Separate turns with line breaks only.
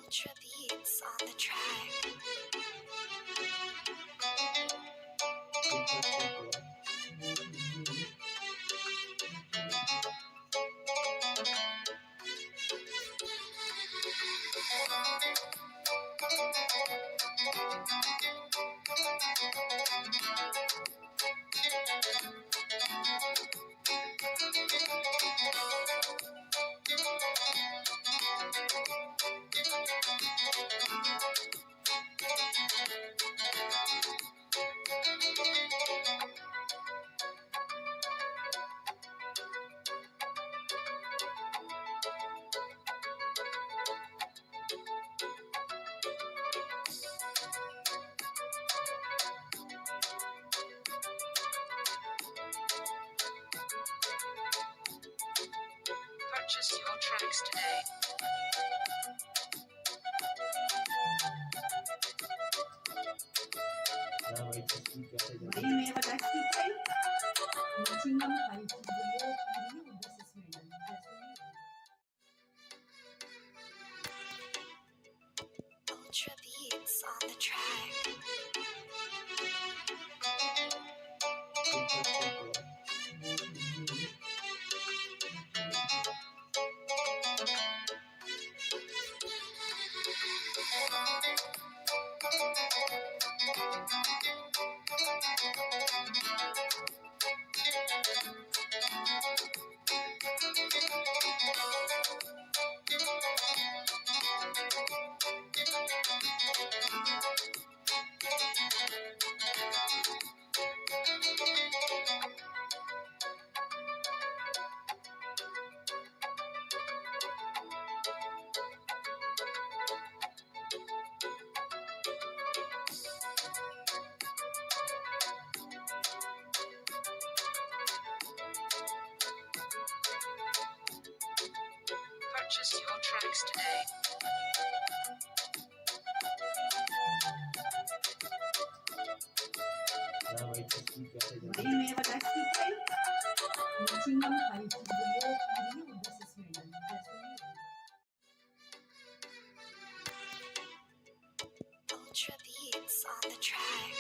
Ultra beats on the track. Purchase your tracks today.
Время водостикой. Начинаем ходить в период со сменой.
Ultra beats on the track. Purchase your tracks today.
Время водостикой. Начинаем ходить в период со сменой.
Ultra beats on the track.